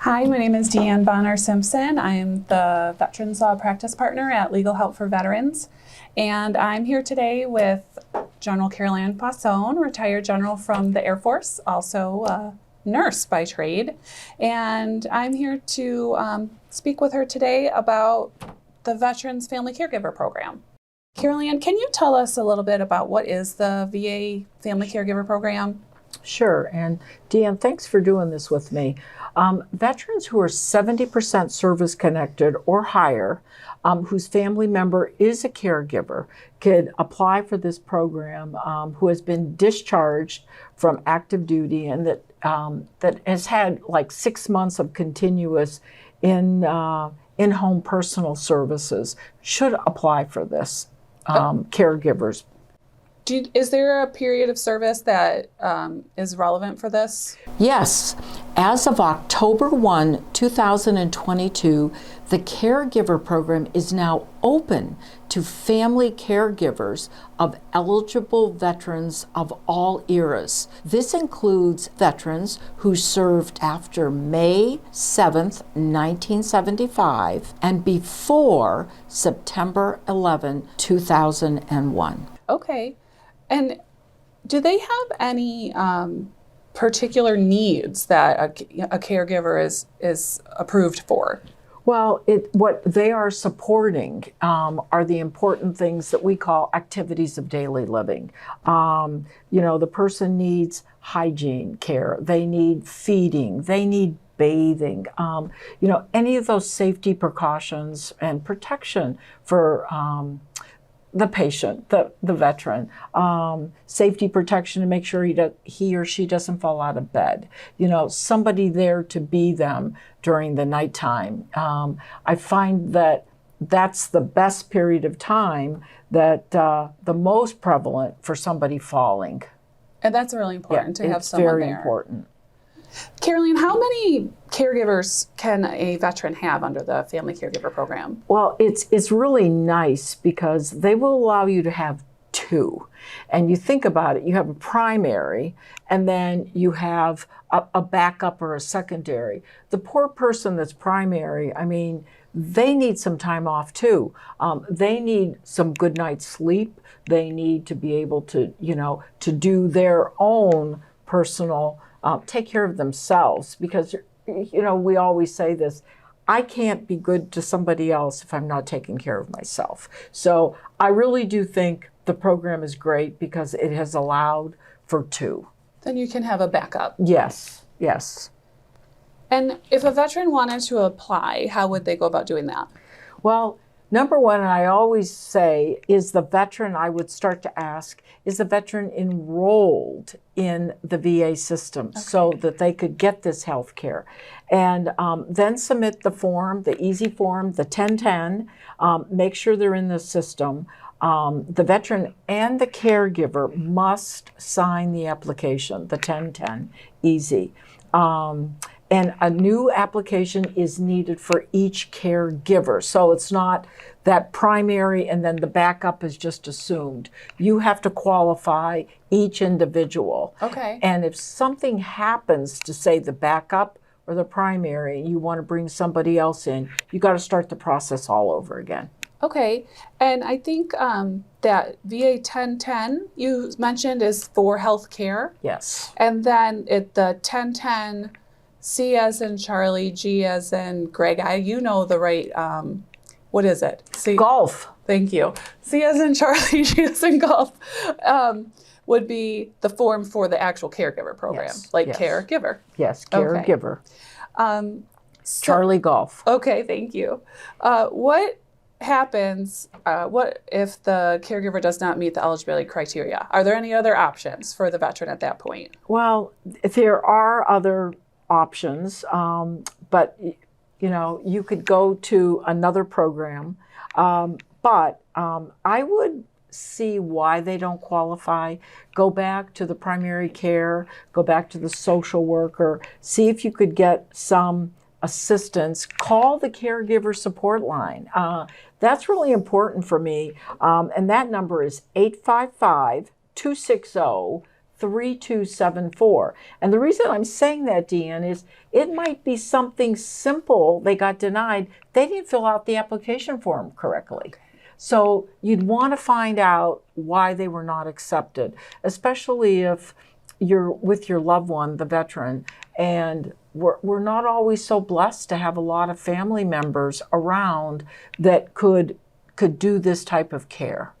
Hi, my name is Deanne Bonner Simpson. I'm the Veterans Law Practice Partner at Legal Help for Veterans. And I'm here today with General Caroline Fausone, retired general from the Air Force, also a nurse by trade. And I'm here to speak with her today about the Veterans Family Caregiver Program. Caroline, can you tell us a little bit about what is the VA Family Caregiver Program? Sure, and Deanne, thanks for doing this with me. Veterans who are 70% service connected or higher, whose family member is a caregiver, could apply for this program, who has been discharged from active duty and that has had like 6 months of continuous in-home personal services should apply for this. Caregivers. Is there a period of service that is relevant for this? Yes. As of October 1, 2022, the Caregiver program is now open to family caregivers of eligible veterans of all eras. This includes veterans who served after May 7th, 1975 and before September 11, 2001. Okay. And do they have any particular needs that a caregiver is approved for? Well, what they are supporting are the important things that we call activities of daily living. The person needs hygiene care, they need feeding, they need bathing, any of those safety precautions and protection for the patient, the veteran, safety protection to make sure he or she doesn't fall out of bed. Somebody there to be them during the nighttime. I find that that's the best period of time that the most prevalent for somebody falling. And that's really important to have someone there. It's very important. Caroline, how many caregivers can a veteran have under the Family Caregiver Program? Well, it's really nice because they will allow you to have two. And you think about it, you have a primary and then you have a backup or a secondary. The poor person that's primary, they need some time off too. They need some good night's sleep. They need to be able to, to do their own personal take care of themselves, because we always say this, I can't be good to somebody else if I'm not taking care of myself. So I really do think the program is great because it has allowed for two. Then you can have a backup. Yes. And if a veteran wanted to apply, how would they go about doing that? Well, number one, I always say, I would start to ask, is the veteran enrolled in the VA system so that they could get this health care? And then submit the form, the easy form, the 1010, make sure they're in the system. The veteran and the caregiver must sign the application, the 1010, easy. And a new application is needed for each caregiver. So it's not that primary and then the backup is just assumed. You have to qualify each individual. Okay. And if something happens to say the backup or the primary, you want to bring somebody else in, you got to start the process all over again. Okay. And I think that VA 1010 you mentioned is for health care. Yes. And then the 1010 C as in Charlie, G as in Greg. You know the right, what is it? C. Golf. Thank you. C as in Charlie, G as in golf, would be the form for the actual caregiver program, yes. Caregiver. Yes, Caregiver. Okay. Charlie Golf. Okay, thank you. What happens, what if the caregiver does not meet the eligibility criteria? Are there any other options for the veteran at that point? Well, there are other options, but you could go to another program, but I would see why they don't qualify. Go back to the primary care, go back to the social worker, see if you could get some assistance. Call the caregiver support line. That's really important for me, and that number is 855-260 3274. And the reason I'm saying that, Deanne, is it might be something simple. They got denied. They didn't fill out the application form correctly. So you'd want to find out why they were not accepted, especially if you're with your loved one, the veteran, and we're not always so blessed to have a lot of family members around that could do this type of care.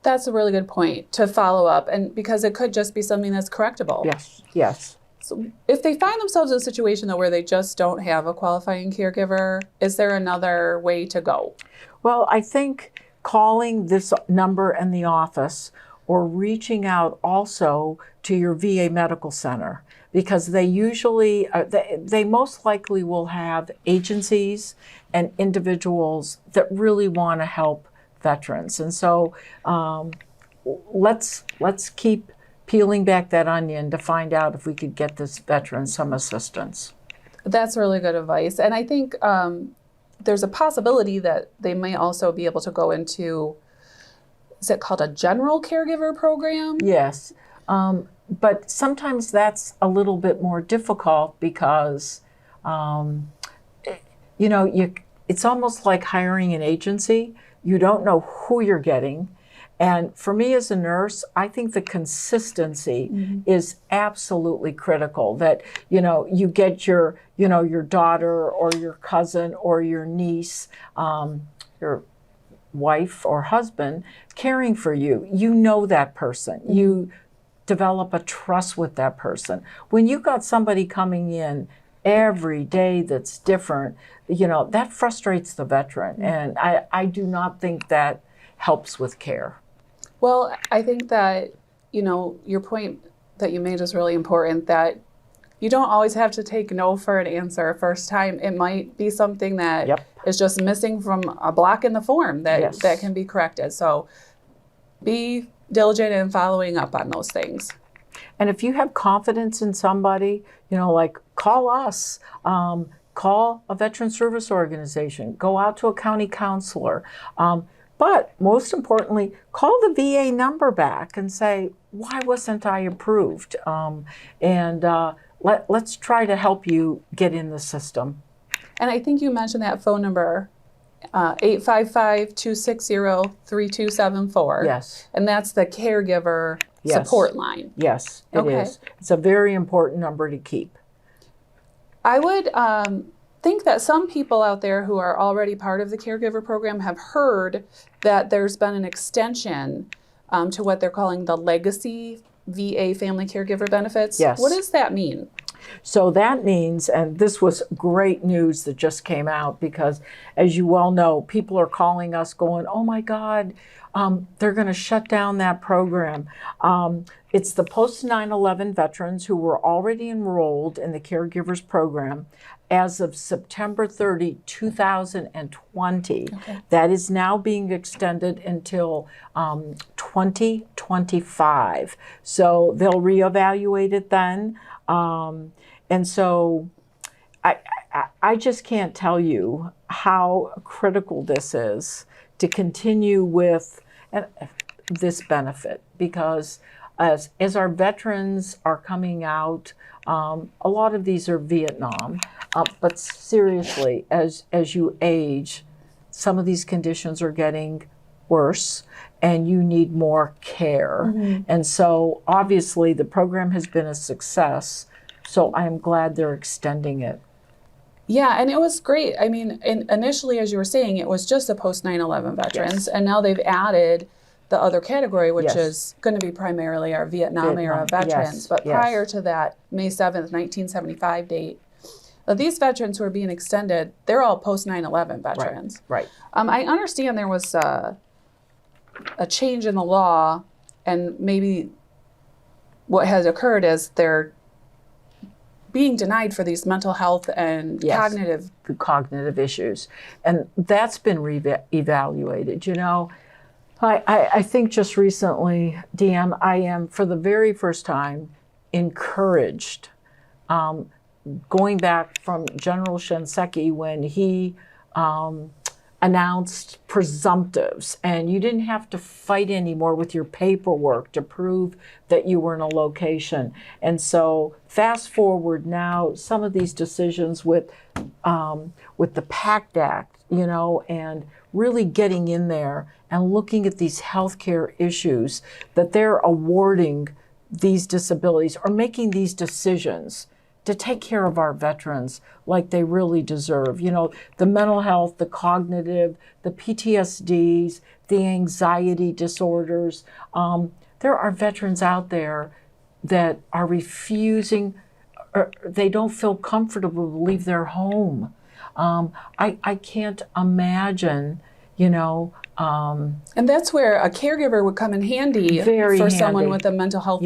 That's a really good point to follow up, and because it could just be something that's correctable. Yes, yes. So if they find themselves in a situation though where they just don't have a qualifying caregiver, is there another way to go? Well, I think calling this number in the office or reaching out also to your VA medical center, because they usually, they most likely will have agencies and individuals that really want to help veterans. And so let's keep peeling back that onion to find out if we could get this veteran some assistance. That's really good advice. And I think there's a possibility that they may also be able to go into, is it called a general caregiver program? Yes. But sometimes that's a little bit more difficult because, you know, it's almost like hiring an agency. You don't know who you're getting. And for me as a nurse, I think the consistency is absolutely critical, that, you know, you get your, you know, your daughter or your cousin or your niece, your wife or husband caring for you. You know that person. You develop a trust with that person. When you got somebody coming in every day that's different, you know, that frustrates the veteran. And I do not think that helps with care. Well, I think that, you know, your point that you made is really important, that you don't always have to take no for an answer first time. It might be something that is just missing from a block in the form that, that can be corrected. So be diligent in following up on those things. And if you have confidence in somebody, you know, like call us, call a veteran service organization, go out to a county counselor. But most importantly, call the VA number back and say, why wasn't I approved? Let's try to help you get in the system. And I think you mentioned that phone number, 855-260-3274. Yes. And that's the caregiver support line. Yes, it is. It's a very important number to keep. I would think that some people out there who are already part of the caregiver program have heard that there's been an extension to what they're calling the legacy VA family caregiver benefits. Yes. What does that mean? So that means, and this was great news that just came out, because as you well know, people are calling us going, oh my God, they're going to shut down that program. It's the post 9/11 veterans who were already enrolled in the Caregivers program as of September 30, 2020. That is now being extended until 2025. So they'll reevaluate it then. And so I just can't tell you how critical this is to continue with this benefit, because as our veterans are coming out, a lot of these are Vietnam, but seriously, as you age, some of these conditions are getting worse and you need more care. And so obviously the program has been a success, so I'm glad they're extending it. Yeah, and it was great. I mean, initially, as you were saying, it was just the post 9/11 veterans, and now they've added the other category, which is going to be primarily our Vietnam era veterans. But prior to that May 7th, 1975 date, these veterans who are being extended, they're all post 9/11 veterans. Right. I understand there was a change in the law, and maybe what has occurred is they're being denied for these mental health and cognitive issues. And that's been reevaluated. You know, I think just recently, Deanne, I am for the very first time encouraged, going back from General Shinseki when he, announced presumptives, and you didn't have to fight anymore with your paperwork to prove that you were in a location. And so fast forward now, some of these decisions with the PACT Act, you know, and really getting in there and looking at these healthcare issues, that they're awarding these disabilities or making these decisions to take care of our veterans like they really deserve. You know, the mental health, the cognitive, the PTSDs, the anxiety disorders. There are veterans out there that are refusing, or they don't feel comfortable to leave their home. I can't imagine, you know. And that's where a caregiver would come in handy for someone with a mental health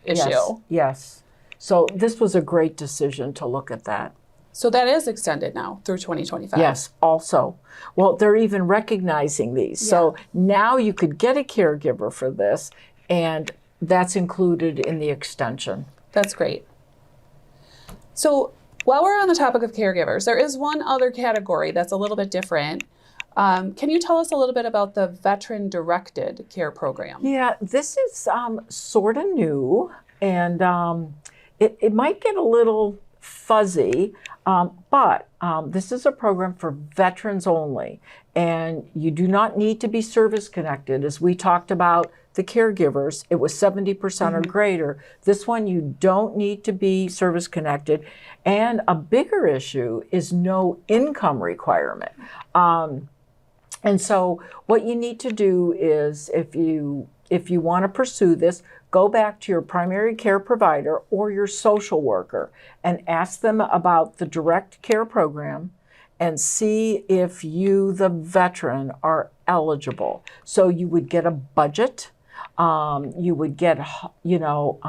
issue. Yes. So this was a great decision to look at that. So that is extended now through 2025. Yes, also. Well, they're even recognizing these. Yeah. So now you could get a caregiver for this, and that's included in the extension. That's great. So while we're on the topic of caregivers, there is one other category that's a little bit different. Can you tell us a little bit about the veteran-directed care program? Yeah, this is sort of new, and it might get a little fuzzy, but this is a program for veterans only, and you do not need to be service-connected. As we talked about the caregivers, it was 70% or greater. This one, you don't need to be service-connected, and a bigger issue is no income requirement. And so what you need to do is, if you want to pursue this, go back to your primary care provider or your social worker and ask them about the direct care program and see if you, the veteran, are eligible. So you would get a budget. You would get, you know,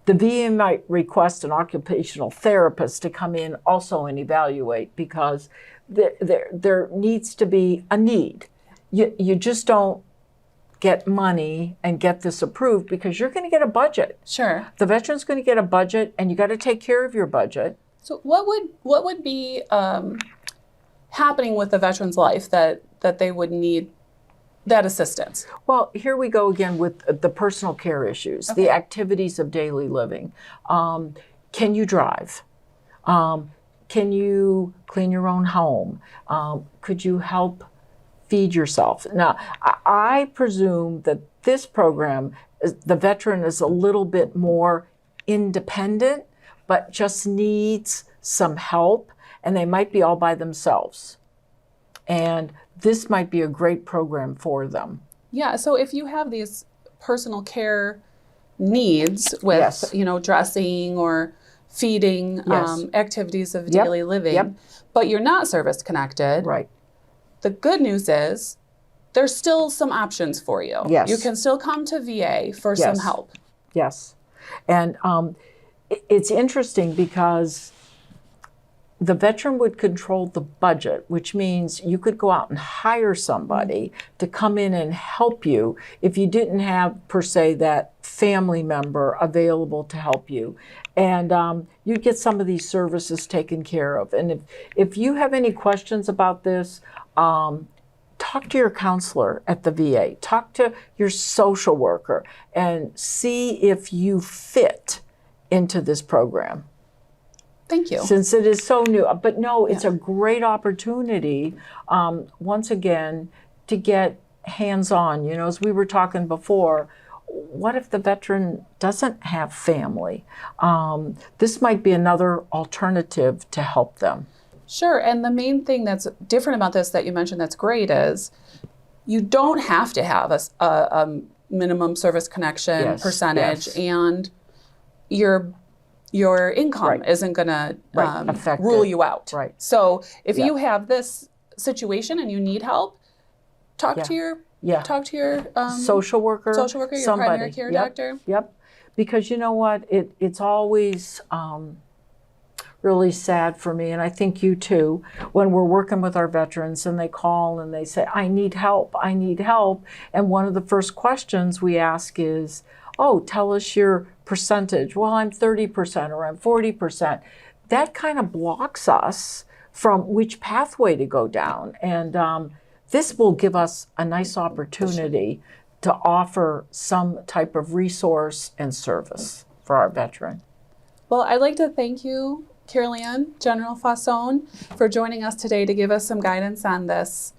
the VA might request an occupational therapist to come in also and evaluate, because there needs to be a need. You just don't get money and get this approved because you're going to get a budget. Sure. The veteran's going to get a budget, and you got to take care of your budget. So what would be happening with the veteran's life that they would need that assistance? Well, here we go again with the personal care issues, the activities of daily living. Can you drive? Can you clean your own home? Could you help feed yourself? Now, I presume that this program, the veteran is a little bit more independent, but just needs some help, and they might be all by themselves. And this might be a great program for them. Yeah, so if you have these personal care needs with, you know, dressing or feeding, activities of daily living, but you're not service connected. Right. The good news is there's still some options for you. Yes. You can still come to VA for some help. Yes. And it's interesting because the veteran would control the budget, which means you could go out and hire somebody to come in and help you if you didn't have, per se, that family member available to help you. And you'd get some of these services taken care of. And if you have any questions about this, talk to your counselor at the VA. Talk to your social worker and see if you fit into this program. Thank you. Since it is so new. But no, it's a great opportunity, once again, to get hands-on. You know, as we were talking before, what if the veteran doesn't have family? This might be another alternative to help them. Sure, and the main thing that's different about this that you mentioned that's great is you don't have to have a minimum service connection percentage, and your income isn't going to rule you out. Right. So if you have this situation and you need help, talk to your social worker, your primary care doctor. Yep. Because you know what, it's always really sad for me, and I think you too, when we're working with our veterans and they call and they say, I need help. And one of the first questions we ask is, oh, tell us your percentage. Well, I'm 30% or I'm 40%. That kind of blocks us from which pathway to go down. And this will give us a nice opportunity to offer some type of resource and service for our veteran. Well, I'd like to thank you, Caregiver General Fausone, for joining us today to give us some guidance on this.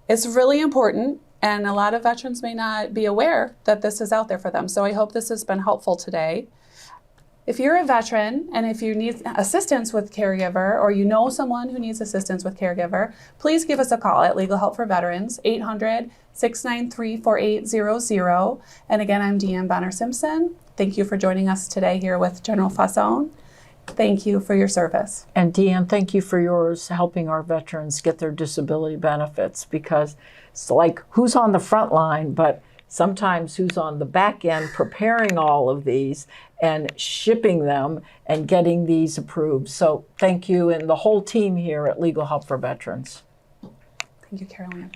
It's really important, and a lot of veterans may not be aware that this is out there for them. So I hope this has been helpful today. If you're a veteran and if you need assistance with Caregiver, or you know someone who needs assistance with Caregiver, please give us a call at Legal Help for Veterans, 800-693-4800. And again, I'm Deanne Bonner-Simpson. Thank you for joining us today here with General Fausone. Thank you for your service. And Deanne, thank you for yours, helping our veterans get their disability benefits, because it's like who's on the front line, but sometimes who's on the back end preparing all of these and shipping them and getting these approved. So thank you and the whole team here at Legal Help for Veterans. Thank you, Caroline.